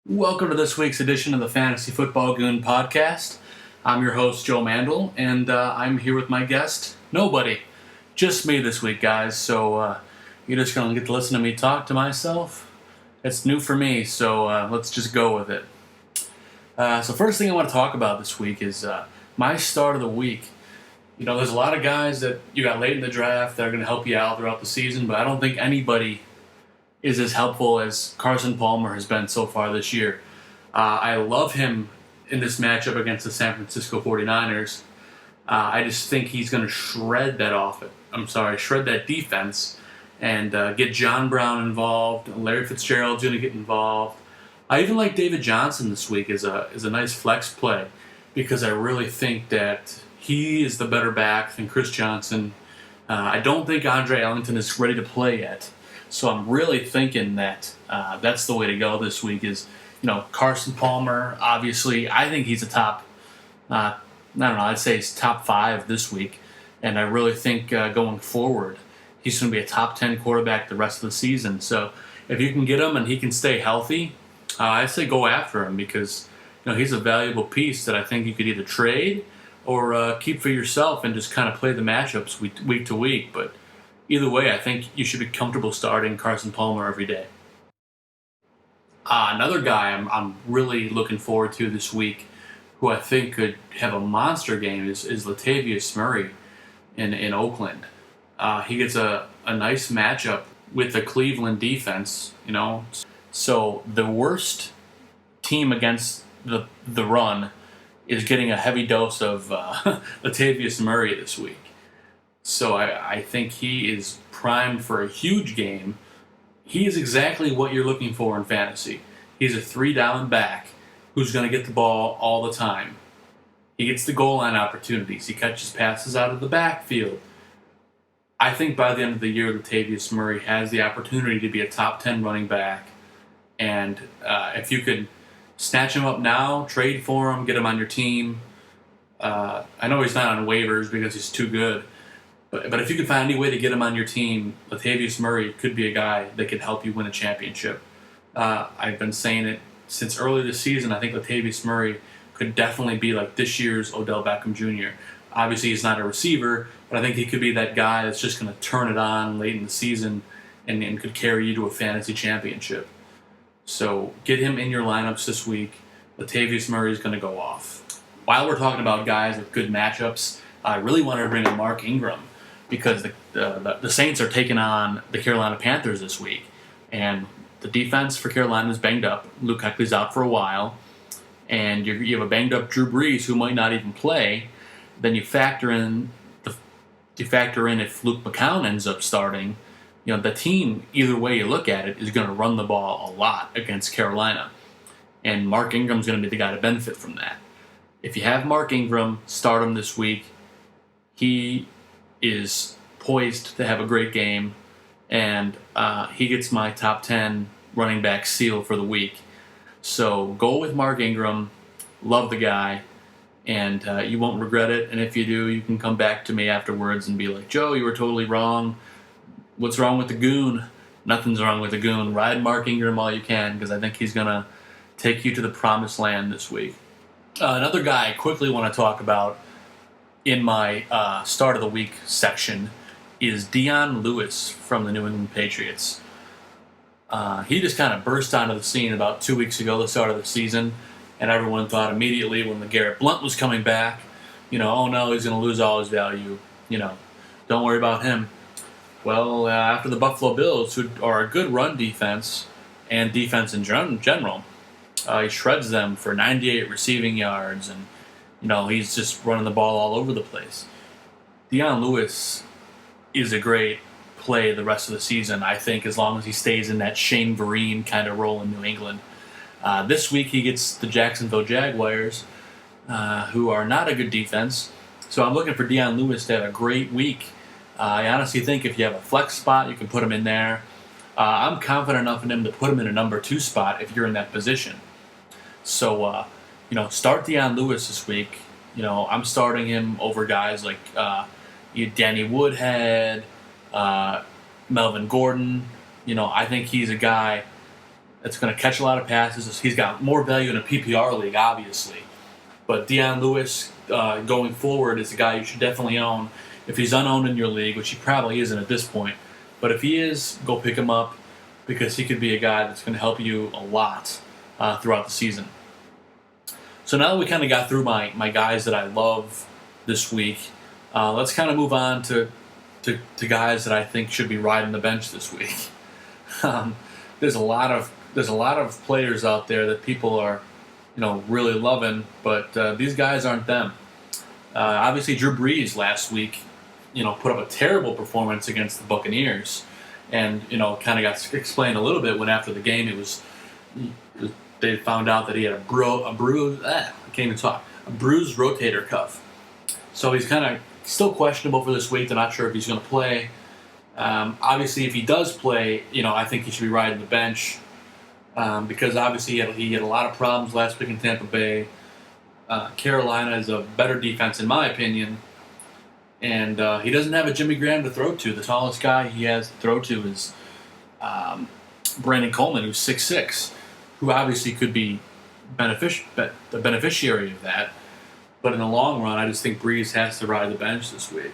Welcome to this week's edition of the Fantasy Football Goon podcast. I'm your host, Joe Mandel, and I'm here with my guest, nobody. Just me this week, guys, so you're just going to get to listen to me talk to myself. It's new for me, so let's just go with it. So first thing I want to talk about this week is my start of the week. You know, there's a lot of guys that you got late in the draft that are going to help you out throughout the season, but I don't think anybody is as helpful as Carson Palmer has been so far this year. I love him in this matchup against the San Francisco 49ers. I just think he's going to shred that defense and get John Brown involved. Larry Fitzgerald's going to get involved. I even like David Johnson this week as a nice flex play because I really think that he is the better back than Chris Johnson. I don't think Andre Ellington is ready to play yet. So I'm really thinking that that's the way to go this week is, Carson Palmer, obviously, I think he's a top, I'd say he's top 5 this week. And I really think going forward, he's going to be a top 10 quarterback the rest of the season. So if you can get him and he can stay healthy, I say go after him because, he's a valuable piece that I think you could either trade or keep for yourself and just kind of play the matchups week to week. But either way, I think you should be comfortable starting Carson Palmer every day. Another guy I'm really looking forward to this week, who I think could have a monster game, is Latavius Murray in Oakland. He gets a nice matchup with the Cleveland defense, So the worst team against the run is getting a heavy dose of Latavius Murray this week. So I think he is primed for a huge game. He is exactly what you're looking for in fantasy. He's a 3-down back who's going to get the ball all the time. He gets the goal line opportunities. He catches passes out of the backfield. I think by the end of the year, Latavius Murray has the opportunity to be a top 10 running back. And if you could snatch him up now, trade for him, get him on your team. I know he's not on waivers because he's too good. But if you can find any way to get him on your team, Latavius Murray could be a guy that could help you win a championship. I've been saying it since early this season. I think Latavius Murray could definitely be like this year's Odell Beckham Jr. Obviously, he's not a receiver, but I think he could be that guy that's just going to turn it on late in the season and could carry you to a fantasy championship. So get him in your lineups this week. Latavius Murray is going to go off. While we're talking about guys with good matchups, I really wanted to bring in Mark Ingram, because the Saints are taking on the Carolina Panthers this week. And the defense for Carolina is banged up. Luke Kuechly's out for a while. And you have a banged-up Drew Brees who might not even play. Then you factor in if Luke McCown ends up starting. The team, either way you look at it, is going to run the ball a lot against Carolina. And Mark Ingram's going to be the guy to benefit from that. If you have Mark Ingram, start him this week. He is poised to have a great game, and he gets my top 10 running back seal for the week. So go with Mark Ingram. Love the guy, and you won't regret it. And if you do, you can come back to me afterwards and be like, Joe, you were totally wrong. What's wrong with the Goon? Nothing's wrong with the Goon. Ride Mark Ingram all you can, because I think he's going to take you to the promised land this week. Another guy I quickly want to talk about in my start of the week section is Dion Lewis from the New England Patriots. He just kind of burst onto the scene about 2 weeks ago, the start of the season, and everyone thought immediately when the Garrett Blount was coming back, oh no, he's going to lose all his value. Don't worry about him. Well, after the Buffalo Bills, who are a good run defense and defense in general, he shreds them for 98 receiving yards, and he's just running the ball all over the place. Dion Lewis is a great play the rest of the season, I think, as long as he stays in that Shane Vereen kind of role in New England. This week he gets the Jacksonville Jaguars, who are not a good defense. So I'm looking for Dion Lewis to have a great week. I honestly think if you have a flex spot, you can put him in there. I'm confident enough in him to put him in a number 2 spot if you're in that position. So, start Dion Lewis this week. I'm starting him over guys like Danny Woodhead, Melvin Gordon. I think he's a guy that's going to catch a lot of passes. He's got more value in a PPR league, obviously. But Deion Lewis, going forward, is a guy you should definitely own. If he's unowned in your league, which he probably isn't at this point, but if he is, go pick him up because he could be a guy that's going to help you a lot throughout the season. So now that we kind of got through my guys that I love this week, let's kind of move on to guys that I think should be riding the bench this week. There's a lot of players out there that people are, really loving, but these guys aren't them. Obviously, Drew Brees last week, put up a terrible performance against the Buccaneers, and kind of got explained a little bit when after the game they found out that he had a bruised rotator cuff. So he's kind of still questionable for this week. They're not sure if he's going to play. Obviously, if he does play, I think he should be riding the bench because obviously he had a lot of problems last week in Tampa Bay. Carolina is a better defense in my opinion, and he doesn't have a Jimmy Graham to throw to. The tallest guy he has to throw to is Brandon Coleman, who's 6'6", who obviously could be the beneficiary of that. But in the long run, I just think Brees has to ride the bench this week.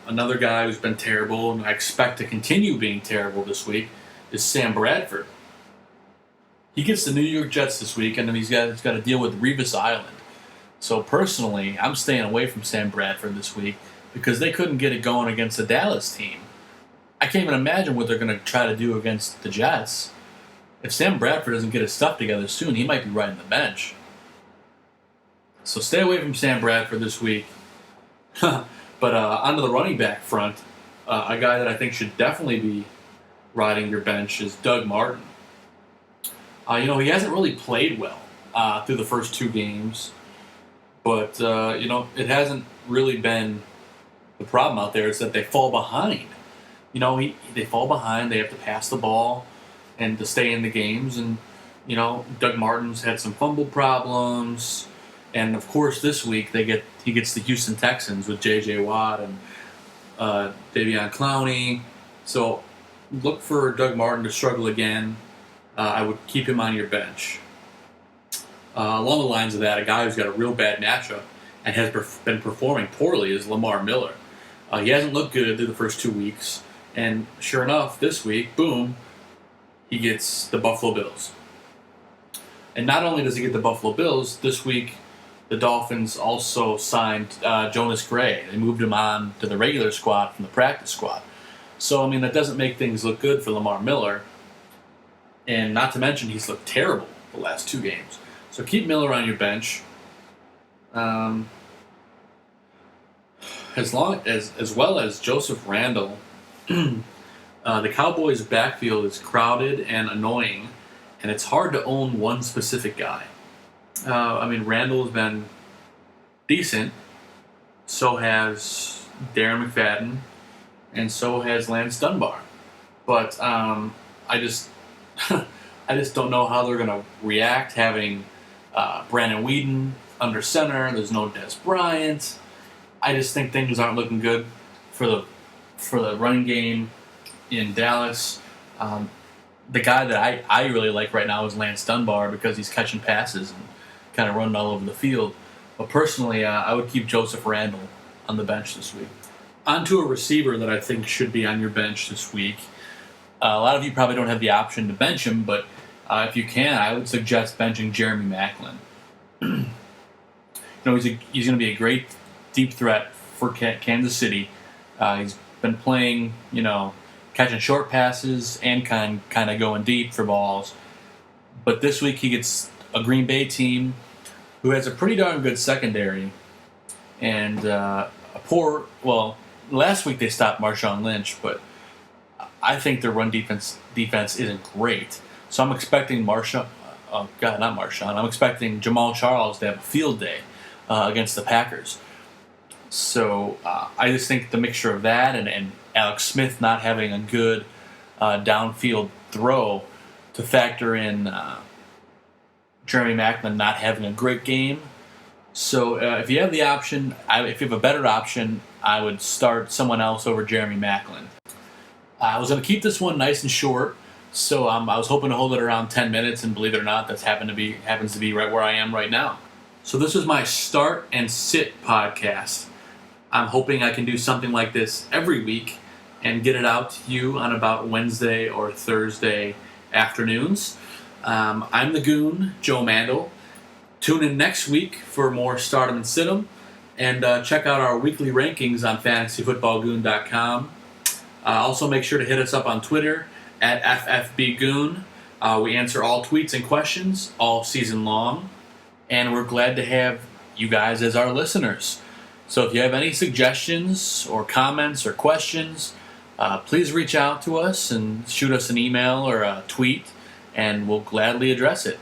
Another guy who's been terrible, and I expect to continue being terrible this week, is Sam Bradford. He gets the New York Jets this week, and then he's got to deal with Revis Island. So personally, I'm staying away from Sam Bradford this week because they couldn't get it going against the Dallas team. I can't even imagine what they're going to try to do against the Jets. If Sam Bradford doesn't get his stuff together soon, he might be riding the bench. So stay away from Sam Bradford this week. But onto the running back front, a guy that I think should definitely be riding your bench is Doug Martin. He hasn't really played well through the first two games, but it hasn't really been the problem out there. Is that they fall behind. They fall behind. They have to pass the ball and to stay in the games. And Doug Martin's had some fumble problems. And of course, this week he gets the Houston Texans with J.J. Watt and Davion Clowney. So look for Doug Martin to struggle again. I would keep him on your bench. Along the lines of that, a guy who's got a real bad matchup and has been performing poorly is Lamar Miller. He hasn't looked good through the first 2 weeks, and sure enough, this week, boom, he gets the Buffalo Bills. And not only does he get the Buffalo Bills, this week the Dolphins also signed Jonas Gray. They moved him on to the regular squad from the practice squad. So, that doesn't make things look good for Lamar Miller. And not to mention, he's looked terrible the last 2 games. So keep Miller on your bench. As well as Joseph Randle. The Cowboys' backfield is crowded and annoying, and it's hard to own one specific guy. Randle has been decent. So has Darren McFadden, and so has Lance Dunbar. But I just don't know how they're going to react having Brandon Weeden under center. There's no Des Bryant. I just think things aren't looking good for the running game in Dallas. The guy that I really like right now is Lance Dunbar because he's catching passes and kind of running all over the field. But personally, I would keep Joseph Randle on the bench this week. On to a receiver that I think should be on your bench this week. A lot of you probably don't have the option to bench him, but if you can, I would suggest benching Jeremy Maclin. He's going to be a great deep threat for Kansas City. He's been playing, catching short passes and kind of going deep for balls. But this week he gets a Green Bay team who has a pretty darn good secondary and last week they stopped Marshawn Lynch, but I think their run defense isn't great. So I'm expecting I'm expecting Jamal Charles to have a field day against the Packers. So I just think the mixture of that and Alex Smith not having a good downfield throw to factor in Jeremy Maclin not having a great game. So if you have the option, if you have a better option, I would start someone else over Jeremy Maclin. I was going to keep this one nice and short So I was hoping to hold it around 10 minutes, and believe it or not, happens to be right where I am right now. So this is my Start and Sit podcast. I'm hoping I can do something like this every week and get it out to you on about Wednesday or Thursday afternoons. I'm the Goon, Joe Mandel. Tune in next week for more Stardom and Situm, and check out our weekly rankings on fantasyfootballgoon.com. Also, make sure to hit us up on Twitter at FFBGoon. We answer all tweets and questions all season long, and we're glad to have you guys as our listeners. So if you have any suggestions or comments or questions, please reach out to us and shoot us an email or a tweet, and we'll gladly address it.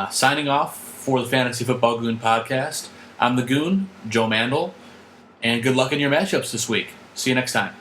Signing off for the Fantasy Football Goon podcast, I'm the Goon, Joe Mandel, and good luck in your matchups this week. See you next time.